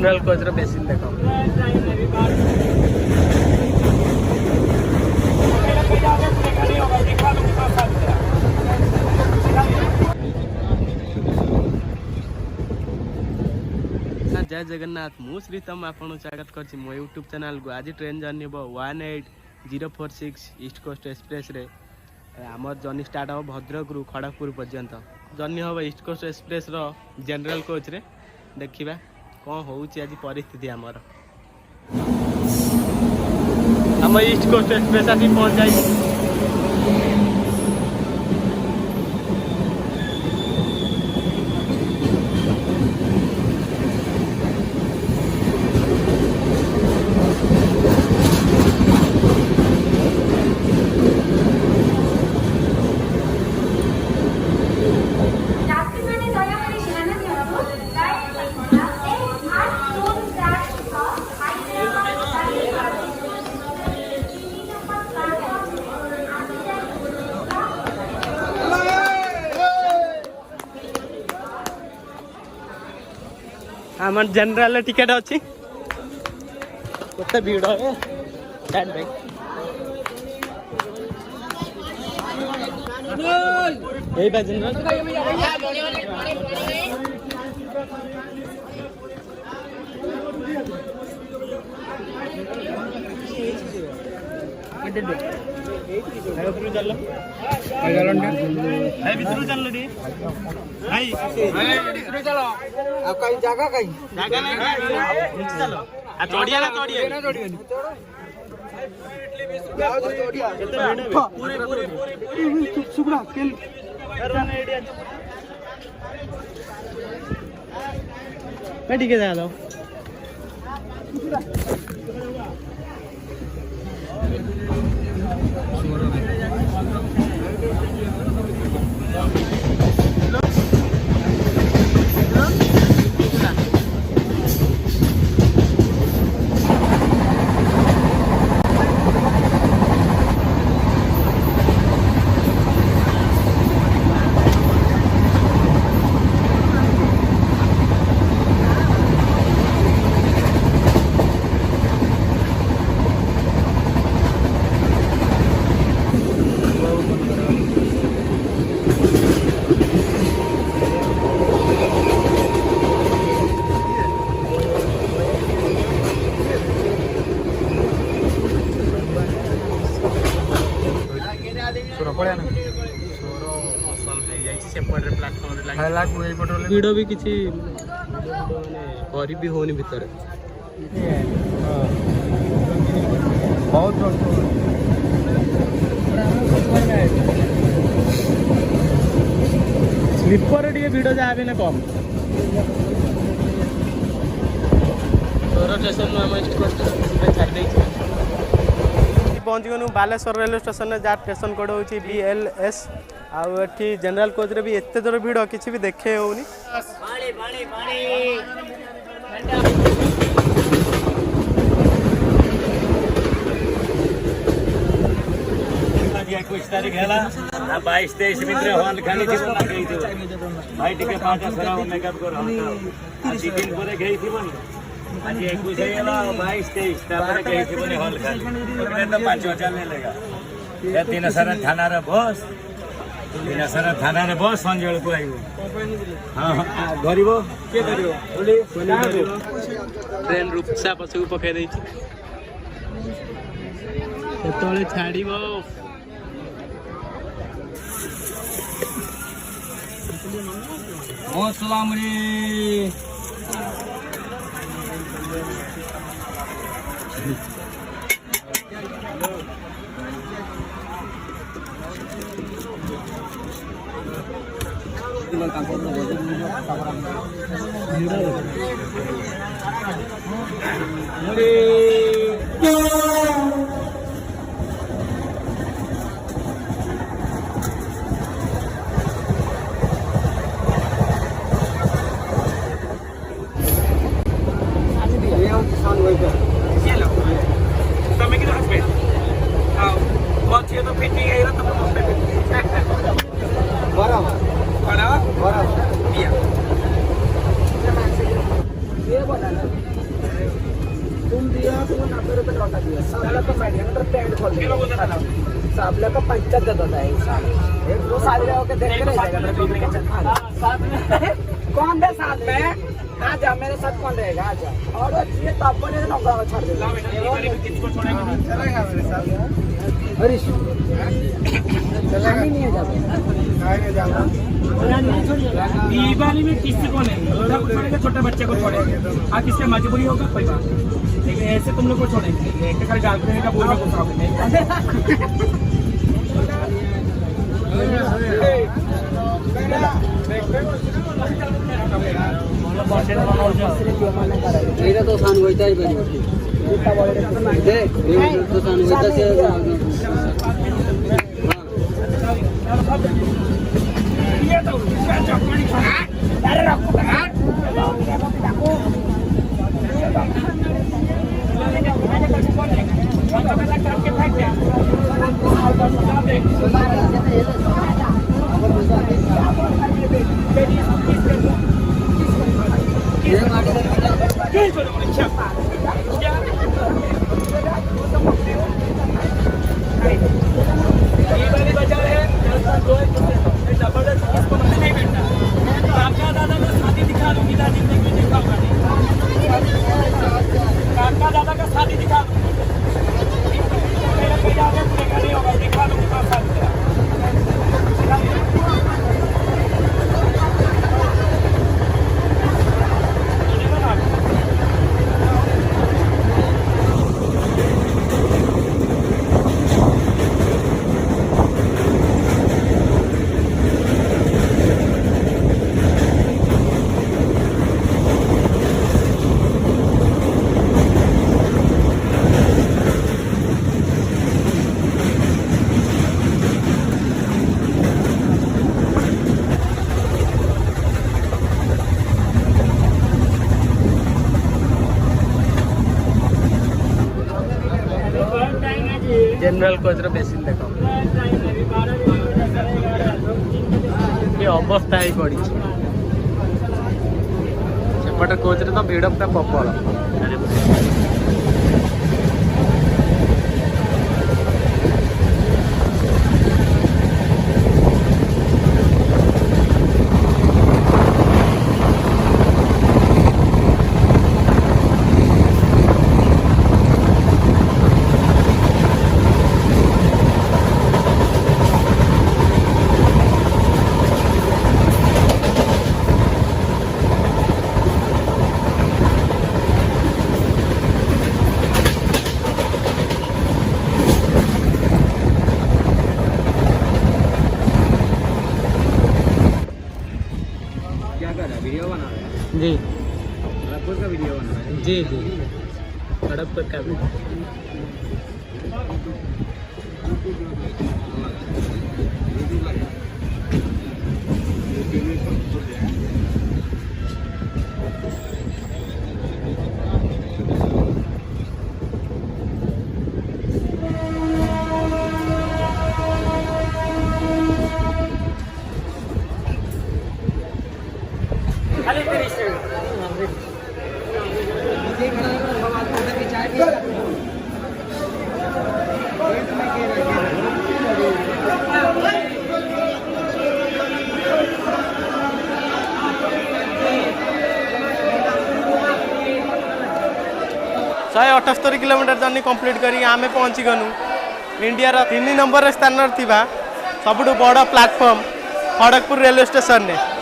General coach रो basin देखो जय जगन्नाथ मु श्रीतम आपन स्वागत करछि मो यूट्यूब चैनल को। आज ट्रेन जर्नी हो 18046 ईस्ट कोस्ट एक्सप्रेस रे आम जर्नी स्टार्ट हो भद्रक रु खड़गपुर पर्यंत जर्नी हम ईस्ट कोस्ट एक्सप्रेस रो जनरल कोच रे। देखिबा कौन होउछि आज परिस्थिति आमर। हम ईस्ट कोस्ट एक्सप्रेस आसी पहुंच जाई। आम जनरल टिकेट अच्छी भीड़ है जगह कहीं ठीक है जा भिड़ भी किसी भी होनी भितर बहुत स्लीपर टे भिड़ जहाँ भी ना कम स्टेशन पहुँच गलु बालेश्वर रेलवे स्टेशन में जहाँ स्टेशन कोड हूँ BLS आठी जनरल कोच रे भी एत जोर भिड़ किसी भी देखे होनी। कुछ तारीख है 22-23 मिनट हॉल खाली थी ना गई थी भाई टिके 5 सरा मेकअप कर आज दिन पूरे गई थी बनी आज 21 है 22-23 तापर गई थी बनी हॉल खाली तो 5,000 ले लेगा ये 3 सरा थाना रे बस 3 सरा थाना रे बस संजल को आइबो हां धरिबो के धरिबो बोली ट्रेन रुपसा पछू पके दै छी तळे छाड़ीबो ओ सलाम रे Iya. लौटा दिया साला को मेडिएटर पेंट खोल दिया सब लोग को 50 दे देता है एक दो साल होके देख के रहेगा कौन दे साथ में आ जा मेरे साथ कौन रहेगा आ जा और ये तो अपने नौकरा को छोड़ देगा चलेगा मेरे साथ हरीश चलेगा नहीं जाता आगे जाऊंगा दिवाली में किसी को नहीं बूढ़ा को छोड़ेगा छोटा बच्चे को छोड़ेंगे हाँ किससे मजबूरी होगा कोई बात लेकिन ऐसे तुम लोग को छोड़ेंगे एक खाली डाल देने का बोल रहा এটা তো সান হইতাই পারি দেখ তো সান হইতাছে काका दादा का शादी दिखा दूंगी दादी ने क्यों दिखाऊंगा नहीं काका दादा का शादी दिखा मेरा कोई ज्यादा पूरेगा नहीं होगा दिखा दूंगी तो शादी जनरल कोच बेसिन देख ये अवस्था ही पड़ी सेपटे कोच रे तो भिड़ पूरा प्रबल जी खड़गपुर का वीडियो बना रहे हैं जी जी खड़गपुर का भी शहे 78 किलोमीटर जर्नी कंप्लीट करी आमे पहुँची गनु इंडिया 3 नंबर स्थान सबुठ बड़ प्लाटफॉर्म खड़गपुर रेलवे स्टेशन ने